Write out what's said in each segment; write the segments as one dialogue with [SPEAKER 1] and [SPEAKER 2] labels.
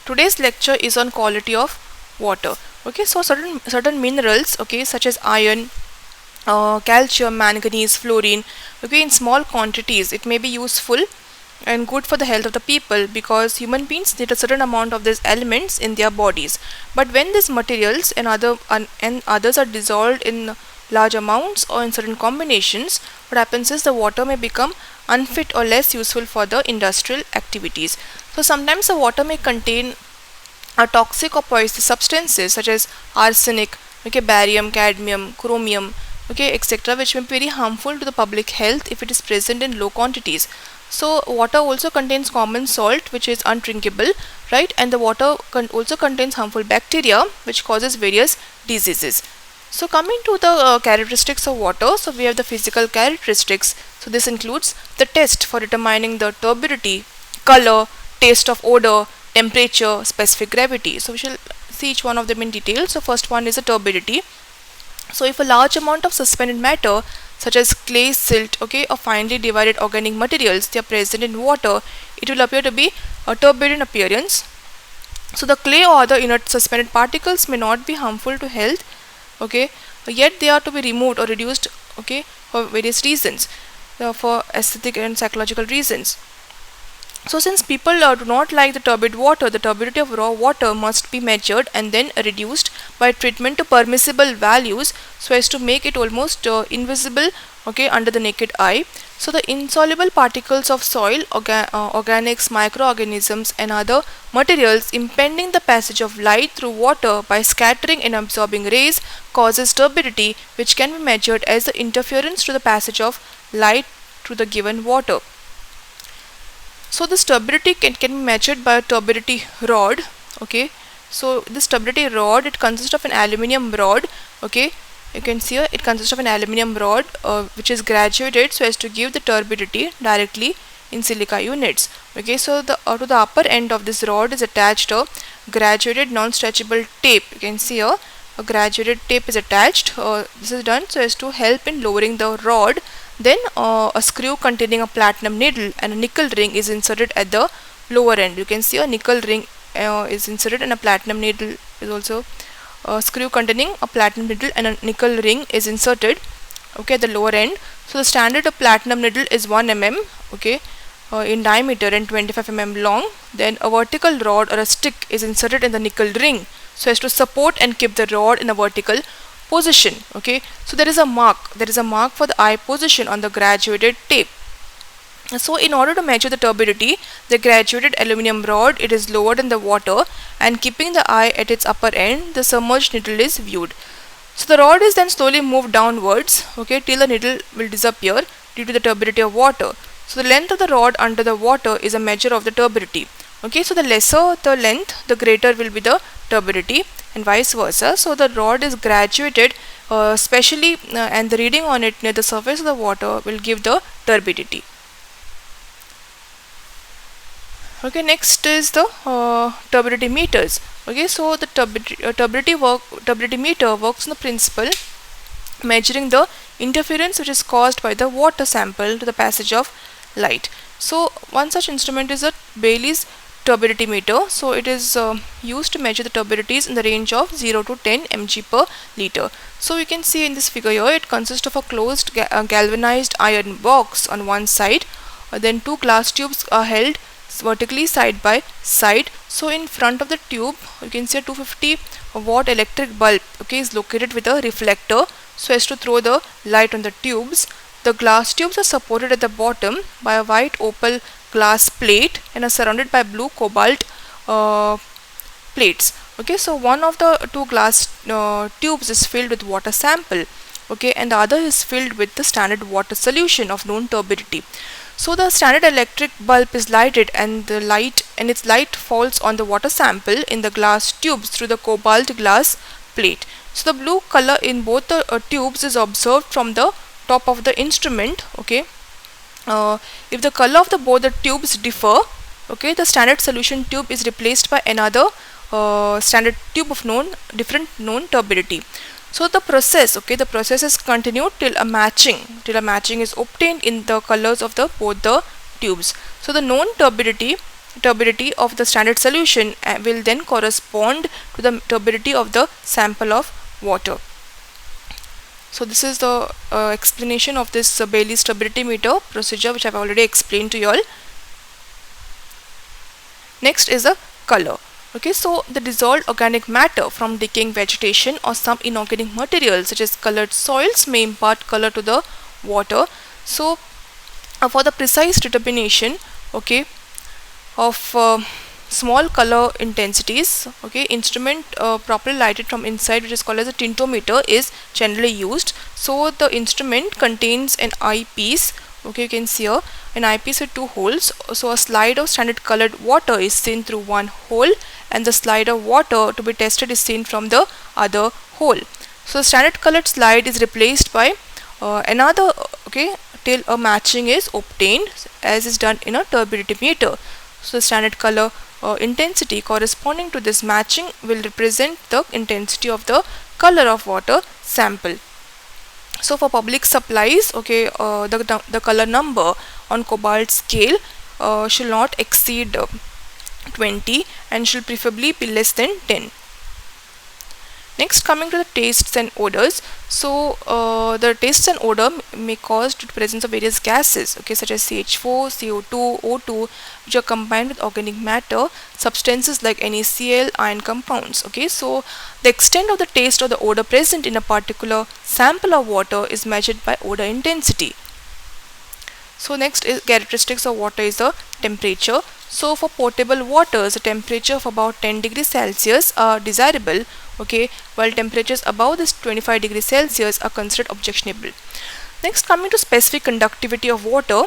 [SPEAKER 1] Today's lecture is on quality of water. Okay, so certain minerals, okay, such as iron, calcium, manganese, fluorine, okay, in small quantities, it may be useful and good for the health of the people because human beings need a certain amount of these elements in their bodies. But when these materials and others are dissolved in large amounts or in certain combinations, what happens is the water may become unfit or less useful for the industrial activities. So sometimes the water may contain toxic or poisonous substances such as arsenic, okay, barium, cadmium, chromium, okay, etc., which may be very harmful to the public health if it is present in low quantities. So water also contains common salt which is undrinkable, right? And the water also contains harmful bacteria which causes various diseases. So coming to the characteristics of water, so we have the physical characteristics. So this includes the test for determining the turbidity, color, taste of odor, temperature, specific gravity. So we shall see each one of them in detail. So first one is the turbidity. So if a large amount of suspended matter such as clay, silt, okay, or finely divided organic materials, they are present in water, it will appear to be a turbid in appearance. So the clay or other inert suspended particles may not be harmful to health, okay, yet they are to be removed or reduced, okay, for various reasons, for aesthetic and psychological reasons. So since people do not like the turbid water, the turbidity of raw water must be measured and then reduced by treatment to permissible values so as to make it almost invisible, okay, under the naked eye. So the insoluble particles of soil, organics, microorganisms and other materials impeding the passage of light through water by scattering and absorbing rays causes turbidity, which can be measured as the interference to the passage of light through the given water. So this turbidity can be measured by a turbidity rod, okay. So this turbidity rod, it consists of an aluminium rod, okay. You can see here, it consists of an aluminium rod which is graduated so as to give the turbidity directly in silica units, okay. So the to the upper end of this rod is attached a graduated non-stretchable tape. You can see here a graduated tape is attached. This is done so as to help in lowering the rod. Then a screw containing a platinum needle and a nickel ring is inserted at the lower end. You can see a nickel ring is inserted and a platinum needle is also a screw containing a platinum needle and a nickel ring is inserted, okay, at the lower end. So the standard of platinum needle is 1 mm, okay, in diameter and 25 mm long. Then a vertical rod or a stick is inserted in the nickel ring so as to support and keep the rod in a vertical position, okay. So there is a mark for the eye position on the graduated tape. So in order to measure the turbidity, the graduated aluminum rod, it is lowered in the water and keeping the eye at its upper end, the submerged needle is viewed. So the rod is then slowly moved downwards, okay, till the needle will disappear due to the turbidity of water. So the length of the rod under the water is a measure of the turbidity, okay. So the lesser the length, the greater will be the turbidity and vice versa. So the rod is graduated specially and the reading on it near the surface of the water will give the turbidity. Okay, next is the turbidity meters. Okay, so the turbidity meter works on the principle measuring the interference which is caused by the water sample to the passage of light. So one such instrument is a Bailey's turbidity meter. So it is used to measure the turbidities in the range of 0 to 10 mg per liter. So you can see in this figure here, it consists of a closed galvanized iron box on one side. Then two glass tubes are held vertically side by side. So in front of the tube, you can see a 250 watt electric bulb, okay, is located with a reflector so as to throw the light on the tubes. The glass tubes are supported at the bottom by a white opal glass plate and are surrounded by blue cobalt plates. Okay, so one of the two glass tubes is filled with water sample, okay, and the other is filled with the standard water solution of known turbidity. So the standard electric bulb is lighted and its light falls on the water sample in the glass tubes through the cobalt glass plate. So the blue color in both the tubes is observed from the top of the instrument, okay. If the color of both the tubes differ, okay, the standard solution tube is replaced by another standard tube of different known turbidity. So the process is continued till a matching is obtained in the colors of both the tubes. So the known turbidity turbidity of the standard solution will then correspond to the turbidity of the sample of water. So this is the explanation of this Bailey's turbidity meter procedure, which I've already explained to you all. Next is the color. Okay, so the dissolved organic matter from decaying vegetation or some inorganic materials such as colored soils may impart color to the water. So for the precise determination, okay, of small color intensities, okay, instrument properly lighted from inside, which is called as a tintometer, is generally used. So the instrument contains an eyepiece. Okay, you can see here an eyepiece with two holes. So a slide of standard colored water is seen through one hole, and the slide of water to be tested is seen from the other hole. So the standard colored slide is replaced by another, okay, till a matching is obtained, as is done in a turbidity meter. So the standard color intensity corresponding to this matching will represent the intensity of the color of water sample. So for public supplies, okay, the color number on cobalt scale should not exceed 20 and should preferably be less than 10. Next, coming to the tastes and odors. So the tastes and odor may cause due to presence of various gases, okay, such as CH4, CO2, O2, which are combined with organic matter, substances like NaCl, iron compounds. Okay, so the extent of the taste or the odor present in a particular sample of water is measured by odor intensity. So next is characteristics of water is the temperature. So for potable waters, a temperature of about 10 degrees Celsius are desirable, okay, while temperatures above this 25 degrees Celsius are considered objectionable. Next, coming to specific conductivity of water.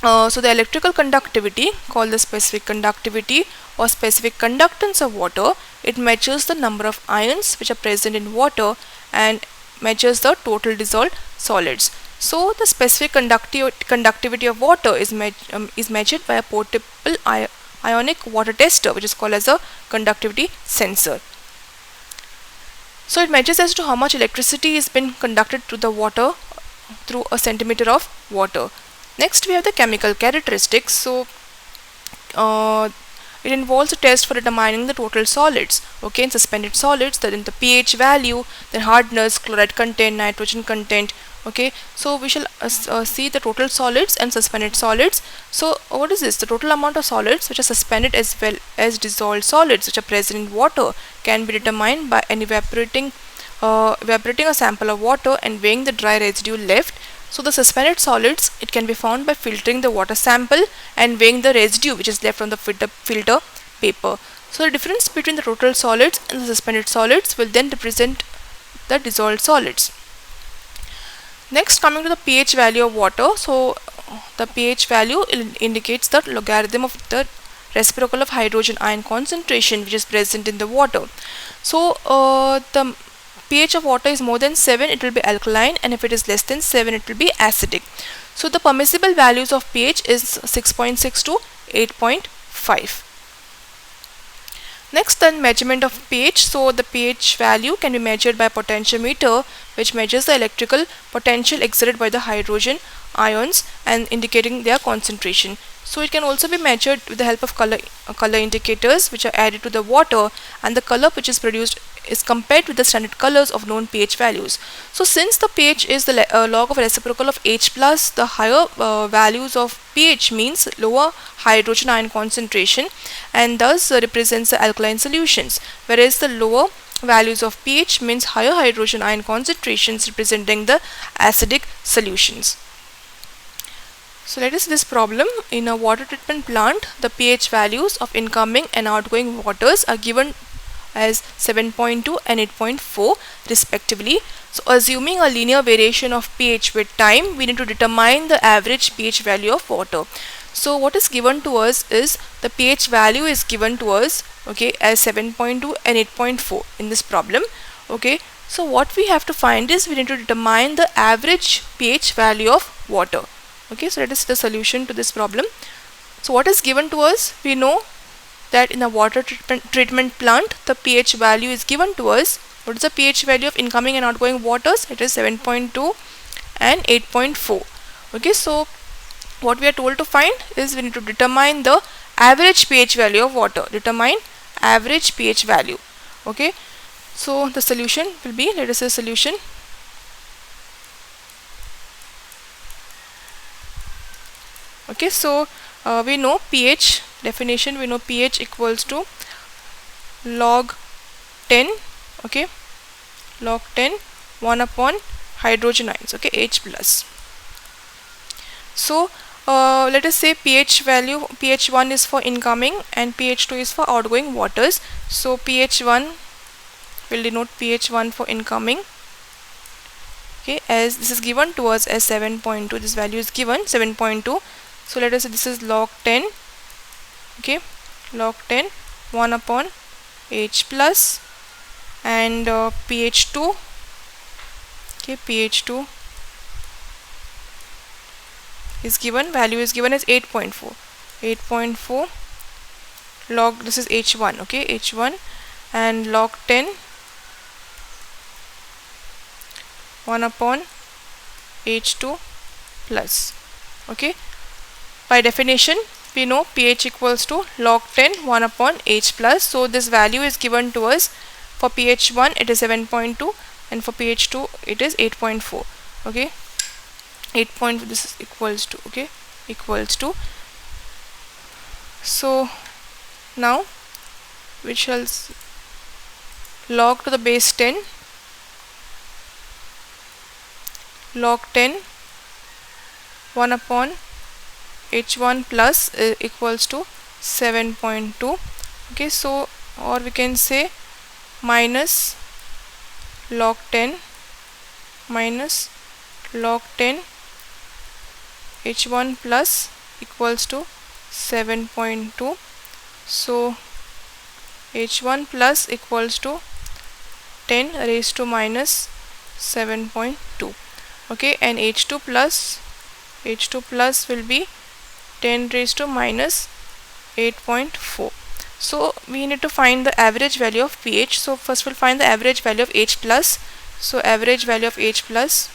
[SPEAKER 1] So the electrical conductivity, called the specific conductivity or specific conductance of water, it measures the number of ions which are present in water and measures the total dissolved solids. So the specific conductivity of water is measured by a portable ionic water tester, which is called as a conductivity sensor. So it measures as to how much electricity is been conducted to the water through a centimeter of water. Next, we have the chemical characteristics. So it involves a test for determining the total solids, okay, in suspended solids, then the pH value, then hardness, chloride content, nitrogen content. Okay, so we shall see the total solids and suspended solids. So what is this? The total amount of solids which are suspended as well as dissolved solids which are present in water can be determined by an evaporating a sample of water and weighing the dry residue left. So the suspended solids, it can be found by filtering the water sample and weighing the residue which is left on the filter paper. So the difference between the total solids and the suspended solids will then represent the dissolved solids. Next, coming to the pH value of water. So the pH value indicates the logarithm of the reciprocal of hydrogen ion concentration which is present in the water. So the pH of water is more than 7, it will be alkaline, and if it is less than 7, it will be acidic. So the permissible values of pH is 6.6 to 8.5. Next, then measurement of pH. So the pH value can be measured by a potentiometer, which measures the electrical potential exerted by the hydrogen ions and indicating their concentration. So it can also be measured with the help of color indicators which are added to the water, and the color which is produced is compared with the standard colors of known pH values. So since the pH is the log of reciprocal of H plus, the higher values of pH means lower hydrogen ion concentration and thus represents the alkaline solutions, whereas the lower values of pH means higher hydrogen ion concentrations representing the acidic solutions. So let us see this problem. In a water treatment plant, the pH values of incoming and outgoing waters are given as 7.2 and 8.4 respectively. So assuming a linear variation of pH with time, we need to determine the average pH value of water. So what is given to us is the pH value is given to us, okay, as 7.2 and 8.4 in this problem. Okay, so what we have to find is we need to determine the average pH value of water. Okay, so that is the solution to this problem. So what is given to us? We know that in a water treatment plant, the pH value is given to us. What is the pH value of incoming and outgoing waters? It is 7.2 and 8.4. Okay, so what we are told to find is we need to determine the average pH value of water. Determine average pH value. Okay, so the solution will be, let us say solution. Okay, so we know pH definition, we know pH equals to log 10, okay, log 10 1 upon hydrogen ions, okay, H plus. So let us say pH value, pH1 is for incoming and pH2 is for outgoing waters. So pH1 will denote pH1 for incoming, okay, as this is given to us as 7.2, this value is given 7.2. so let us say this is log 10, okay, log 10 1 upon H plus, and pH2, okay, pH2 is given, value is given as 8.4, 8.4 log, this is H1, okay, H1, and log 10 1 upon H2 plus, okay. By definition we know pH equals to log 10 1 upon H plus, so this value is given to us. For pH1 it is 7.2 and for pH2 it is 8.4, okay, 8. This is equals to, okay, equals to. So now we shall log to the base 10, log 10 1 upon H1 plus equals to 7.2, okay. So or we can say minus log 10 minus log 10 H1 plus equals to 7.2. so H1 plus equals to 10 raised to minus 7.2, okay, and H2 plus will be 10 raised to minus 8.4. so we need to find the average value of pH. So first we'll find the average value of H plus. So average value of H plus,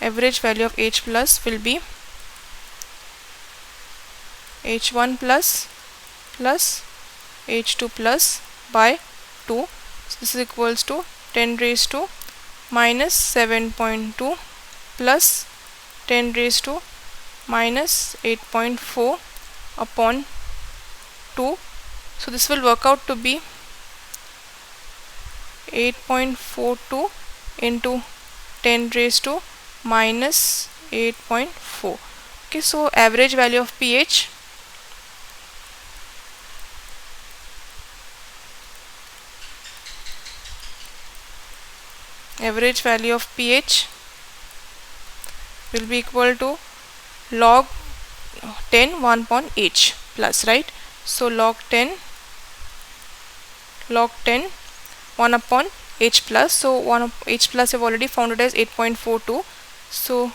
[SPEAKER 1] average value of H plus will be H1 plus H2 plus by 2. So this is equals to 10 raised to minus 7.2 plus 10 raised to minus 8.4 upon 2. So this will work out to be 8.42 into 10 raised to minus 8.4. Okay, so average value of pH, average value of pH will be equal to log 10 1 upon H plus, right? So log 10 1 upon H plus. So 1 of H plus we have already found it as 8.42. So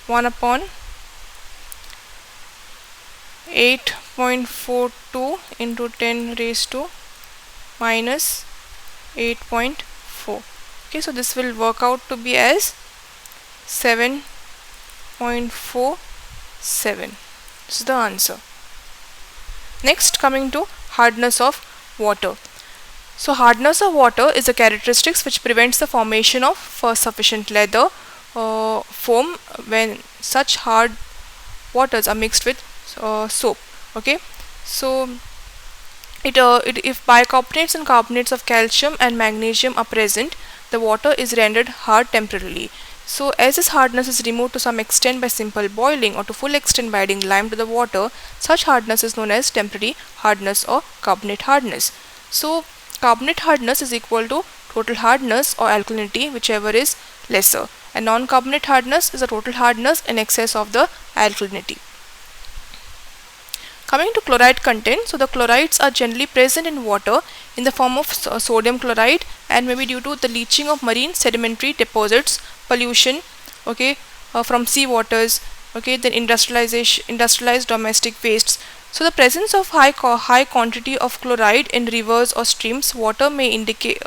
[SPEAKER 1] 1 upon 8.42 into 10 raised to minus 8.4. Okay, so this will work out to be as 7.47. This is the answer. Next, coming to hardness of water. So hardness of water is a characteristics which prevents the formation of sufficient leather foam when such hard waters are mixed with soap. Okay, so if bicarbonates and carbonates of calcium and magnesium are present, the water is rendered hard temporarily. So as this hardness is removed to some extent by simple boiling or to full extent by adding lime to the water, such hardness is known as temporary hardness or carbonate hardness. So carbonate hardness is equal to total hardness or alkalinity, whichever is lesser, and non-carbonate hardness is the total hardness in excess of the alkalinity. Coming to chloride content, so the chlorides are generally present in water in the form of sodium chloride, and maybe due to the leaching of marine sedimentary deposits, pollution, okay, from sea waters, okay, then industrialized domestic wastes, So the presence of high quantity of chloride in rivers or streams water may indicate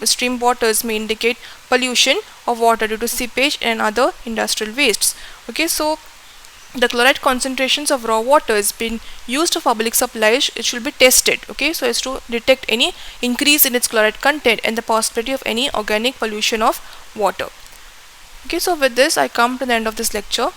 [SPEAKER 1] stream waters may indicate pollution of water due to seepage and other industrial wastes. Okay, so the chloride concentrations of raw water is being used for public supplies. It should be tested, okay, so as to detect any increase in its chloride content and the possibility of any organic pollution of water. Okay, so with this I come to the end of this lecture.